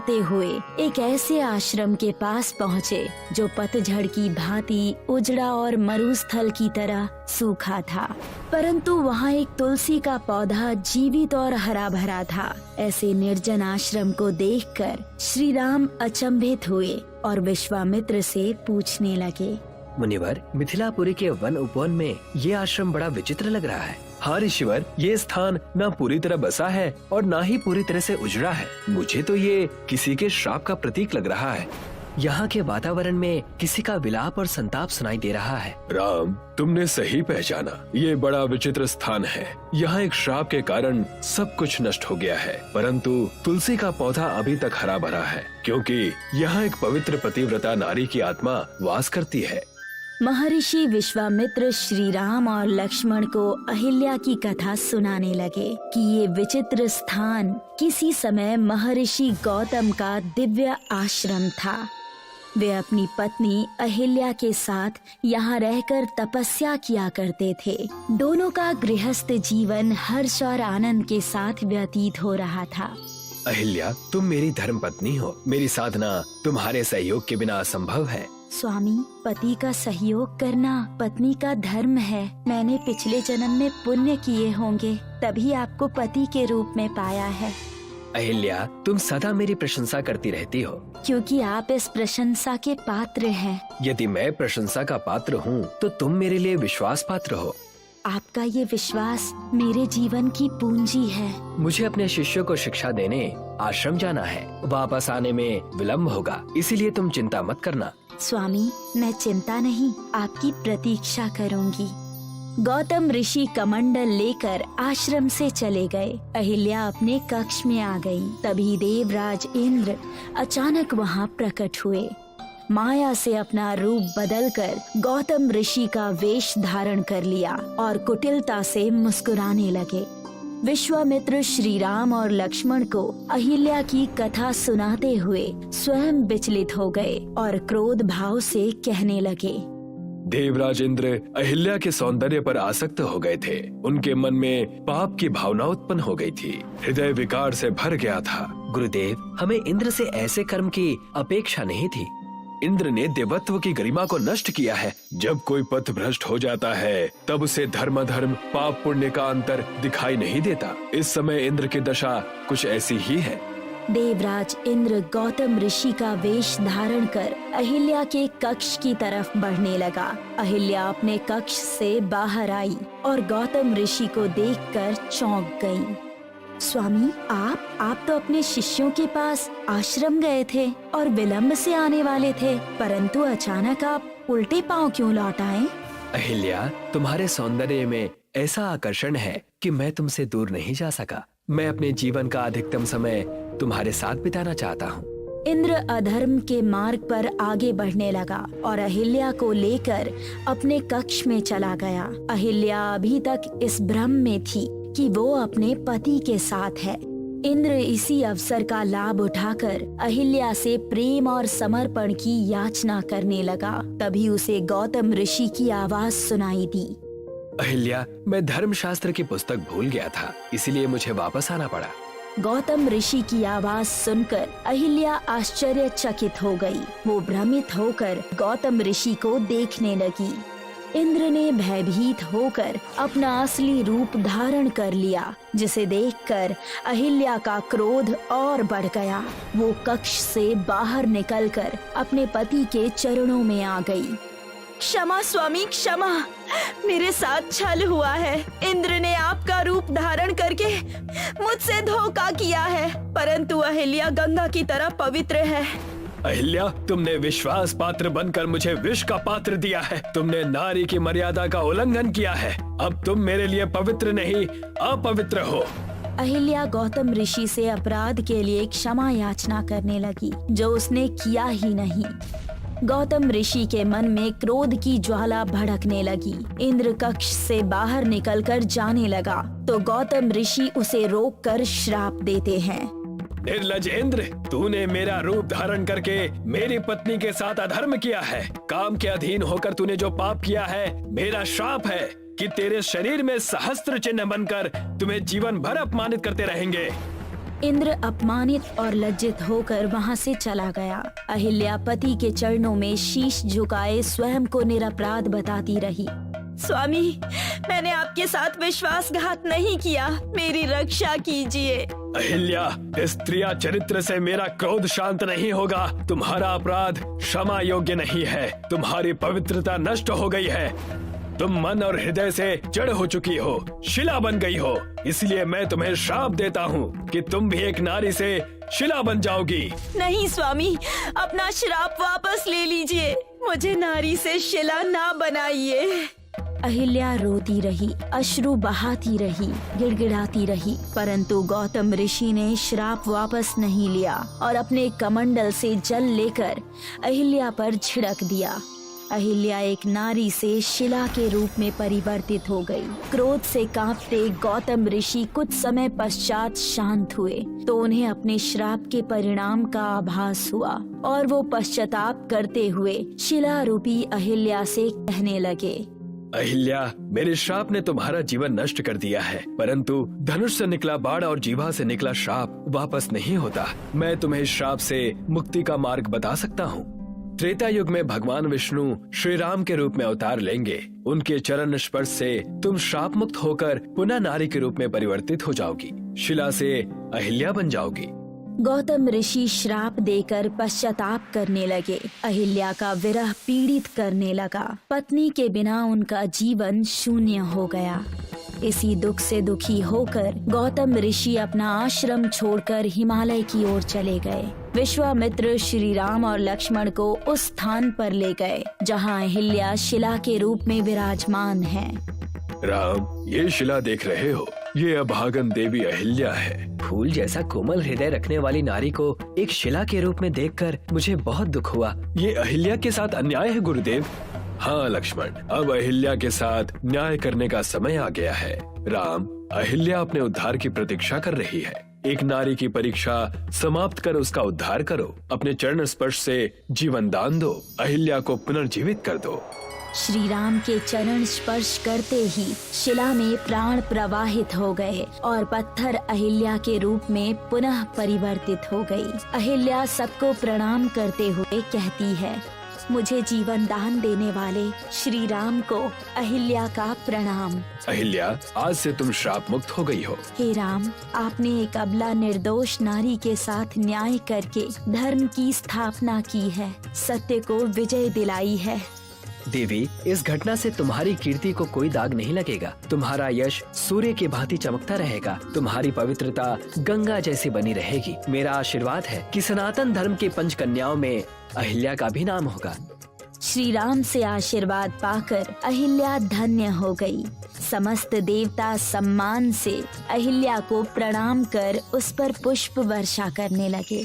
ते हुए एक ऐसे आश्रम के पास पहुँचे जो पतझड़ की भांति उजड़ा और मरुस्थल की तरह सूखा था, परंतु वहाँ एक तुलसी का पौधा जीवित और हरा भरा था। ऐसे निर्जन आश्रम को देखकर श्री राम अचंभित हुए और विश्वामित्र से पूछने लगे। मुनिवर, मिथिलापुरी के वन उपवन में ये आश्रम बड़ा विचित्र लग रहा है। हाँ ऋषिवर, ये स्थान न पूरी तरह बसा है और न ही पूरी तरह से उजड़ा है। मुझे तो ये किसी के श्राप का प्रतीक लग रहा है। यहाँ के वातावरण में किसी का विलाप और संताप सुनाई दे रहा है। राम, तुमने सही पहचाना, ये बड़ा विचित्र स्थान है। यहाँ एक श्राप के कारण सब कुछ नष्ट हो गया है, परंतु तुलसी का पौधा अभी तक हरा भरा है, क्योंकि यहाँ एक पवित्र पतिव्रता नारी की आत्मा वास करती है। महर्षि विश्वामित्र श्री राम और लक्ष्मण को अहिल्या की कथा सुनाने लगे कि ये विचित्र स्थान किसी समय महर्षि गौतम का दिव्य आश्रम था। वे अपनी पत्नी अहिल्या के साथ यहाँ रहकर तपस्या किया करते थे। दोनों का गृहस्थ जीवन हर्ष और आनंद के साथ व्यतीत हो रहा था। अहिल्या, तुम मेरी धर्म पत्नी हो। मेरी साधना तुम्हारे सहयोग के बिना असंभव है। स्वामी, पति का सहयोग करना पत्नी का धर्म है। मैंने पिछले जन्म में पुण्य किए होंगे, तभी आपको पति के रूप में पाया है। अहिल्या, तुम सदा मेरी प्रशंसा करती रहती हो। क्योंकि आप इस प्रशंसा के पात्र हैं। यदि मैं प्रशंसा का पात्र हूँ, तो तुम मेरे लिए विश्वास पात्र हो। आपका ये विश्वास मेरे जीवन की पूंजी है। मुझे अपने शिष्यों को शिक्षा देने आश्रम जाना है। वापस आने में विलम्ब होगा, इसीलिए तुम चिंता मत करना। स्वामी, मैं चिंता नहीं, आपकी प्रतीक्षा करूंगी। गौतम ऋषि कमंडल लेकर आश्रम से चले गए। अहिल्या अपने कक्ष में आ गई। तभी देवराज इंद्र अचानक वहाँ प्रकट हुए। माया से अपना रूप बदलकर गौतम ऋषि का वेश धारण कर लिया और कुटिलता से मुस्कुराने लगे। विश्वामित्र श्री राम और लक्ष्मण को अहिल्या की कथा सुनाते हुए स्वयं विचलित हो गए और क्रोध भाव से कहने लगे। देवराज इंद्र अहिल्या के सौंदर्य पर आसक्त हो गए थे। उनके मन में पाप की भावना उत्पन्न हो गई थी। हृदय विकार से भर गया था। गुरुदेव, हमें इंद्र से ऐसे कर्म की अपेक्षा नहीं थी। इंद्र ने देवत्व की गरिमा को नष्ट किया है। जब कोई पथ भ्रष्ट हो जाता है, तब उसे धर्म अधर्म पाप पुण्य का अंतर दिखाई नहीं देता। इस समय इंद्र की दशा कुछ ऐसी ही है। देवराज इंद्र गौतम ऋषि का वेश धारण कर अहिल्या के कक्ष की तरफ बढ़ने लगा। अहिल्या अपने कक्ष से बाहर आई और गौतम ऋषि को देखकर चौंक गई। स्वामी, आप तो अपने शिष्यों के पास आश्रम गए थे और विलंब से आने वाले थे, परंतु अचानक आप उल्टे पांव क्यों लौट आए? अहिल्या, तुम्हारे सौंदर्य में ऐसा आकर्षण है कि मैं तुमसे दूर नहीं जा सका। मैं अपने जीवन का अधिकतम समय तुम्हारे साथ बिताना चाहता हूँ। इंद्र अधर्म के मार्ग पर आगे बढ़ने लगा और अहिल्या को लेकर अपने कक्ष में चला गया। अहिल्या अभी तक इस भ्रम में थी कि वो अपने पति के साथ है। इंद्र इसी अवसर का लाभ उठाकर अहिल्या से प्रेम और समर्पण की याचना करने लगा। तभी उसे गौतम ऋषि की आवाज सुनाई दी। अहिल्या, मैं धर्मशास्त्र की पुस्तक भूल गया था, इसीलिए मुझे वापस आना पड़ा। गौतम ऋषि की आवाज सुनकर अहिल्या आश्चर्यचकित हो गई। वो भ्रमित होकर गौतम ऋषि को देखने लगी। इंद्र ने भयभीत होकर अपना असली रूप धारण कर लिया, जिसे देखकर अहिल्या का क्रोध और बढ़ गया। वो कक्ष से बाहर निकलकर अपने पति के चरणों में आ गई। क्षमा स्वामी, क्षमा, मेरे साथ छल हुआ है। इंद्र ने आपका रूप धारण करके मुझसे धोखा किया है, परंतु अहिल्या गंगा की तरह पवित्र है। अहिल्या, तुमने विश्वास पात्र बनकर मुझे विष का पात्र दिया है। तुमने नारी की मर्यादा का उल्लंघन किया है। अब तुम मेरे लिए पवित्र नहीं, अपवित्र हो। अहिल्या गौतम ऋषि से अपराध के लिए क्षमा याचना करने लगी, जो उसने किया ही नहीं। गौतम ऋषि के मन में क्रोध की ज्वाला भड़कने लगी। इंद्र कक्ष से बाहर निकलकर जाने लगा तो गौतम ऋषि उसे रोककर श्राप देते हैं। निर्लज इंद्र, तूने मेरा रूप धारण करके मेरी पत्नी के साथ अधर्म किया है। काम के अधीन होकर तूने जो पाप किया है, मेरा श्राप है कि तेरे शरीर में सहस्त्र चिन्ह बनकर तुम्हें जीवन भर अपमानित करते रहेंगे। इंद्र अपमानित और लज्जित होकर वहाँ से चला गया। अहिल्या पति के चरणों में शीश झुकाए स्वयं को निरपराध बताती रही। स्वामी, मैंने आपके साथ विश्वासघात नहीं किया, मेरी रक्षा कीजिए। अहिल्या, स्त्रिया चरित्र से मेरा क्रोध शांत नहीं होगा। तुम्हारा अपराध क्षमा योग्य नहीं है। तुम्हारी पवित्रता नष्ट हो गई है। तुम मन और हृदय से जड़ हो चुकी हो, शिला बन गई हो। इसलिए मैं तुम्हें श्राप देता हूँ कि तुम भी एक नारी से शिला बन जाओगी। नहीं स्वामी, अपना श्राप वापस ले लीजिए, मुझे नारी से शिला ना बनाइए। अहिल्या रोती रही, अश्रु बहाती रही, गिड़गिड़ाती रही, परंतु गौतम ऋषि ने श्राप वापस नहीं लिया और अपने कमंडल से जल लेकर अहिल्या पर छिड़क दिया। अहिल्या एक नारी से शिला के रूप में परिवर्तित हो गई। क्रोध से कांपते गौतम ऋषि कुछ समय पश्चात शांत हुए तो उन्हें अपने श्राप के परिणाम का आभास हुआ और वो पश्चाताप करते हुए शिला रूपी अहिल्या से कहने लगे, अहिल्या, मेरे श्राप ने तुम्हारा जीवन नष्ट कर दिया है, परंतु धनुष से निकला बाण और जीवा से निकला श्राप वापस नहीं होता। मैं तुम्हें श्राप से मुक्ति का मार्ग बता सकता हूँ। त्रेता युग में भगवान विष्णु श्री राम के रूप में अवतार लेंगे। उनके चरण स्पर्श से तुम श्राप मुक्त होकर पुनः नारी के रूप में परिवर्तित हो जाओगी, शिला से अहिल्या बन जाओगी। गौतम ऋषि श्राप देकर पश्चाताप करने लगे। अहिल्या का विरह पीड़ित करने लगा। पत्नी के बिना उनका जीवन शून्य हो गया। इसी दुख से दुखी होकर गौतम ऋषि अपना आश्रम छोड़कर हिमालय की ओर चले गए। विश्वामित्र श्री राम और लक्ष्मण को उस स्थान पर ले गए जहाँ अहिल्या शिला के रूप में विराजमान है। राम, ये शिला देख रहे हो, ये अभागन देवी अहिल्या है। फूल जैसा कोमल हृदय रखने वाली नारी को एक शिला के रूप में देखकर मुझे बहुत दुख हुआ। ये अहिल्या के साथ अन्याय है गुरुदेव। हाँ लक्ष्मण, अब अहिल्या के साथ न्याय करने का समय आ गया है। राम, अहिल्या अपने उद्धार की प्रतीक्षा कर रही है। एक नारी की परीक्षा समाप्त कर उसका उद्धार करो। अपने चरण स्पर्श से जीवन दान दो, अहिल्या को पुनर्जीवित कर दो। श्री राम के चरण स्पर्श करते ही शिला में प्राण प्रवाहित हो गए और पत्थर अहिल्या के रूप में पुनः परिवर्तित हो गई। अहिल्या सबको प्रणाम करते हुए कहती है, मुझे जीवन दान देने वाले श्री राम को अहिल्या का प्रणाम। अहिल्या, आज से तुम श्राप मुक्त हो गई हो। हे राम, आपने एक अबला निर्दोष नारी के साथ न्याय करके धर्म की स्थापना की है, सत्य को विजय दिलाई है। देवी, इस घटना से तुम्हारी कीर्ति को कोई दाग नहीं लगेगा। तुम्हारा यश सूर्य की भांति चमकता रहेगा। तुम्हारी पवित्रता गंगा जैसी बनी रहेगी। मेरा आशीर्वाद है कि सनातन धर्म के 5 कन्याओं में अहिल्या का भी नाम होगा। श्री राम से आशीर्वाद पाकर अहिल्या धन्य हो गई। समस्त देवता सम्मान से अहिल्या को प्रणाम कर उस पर पुष्प वर्षा करने लगे।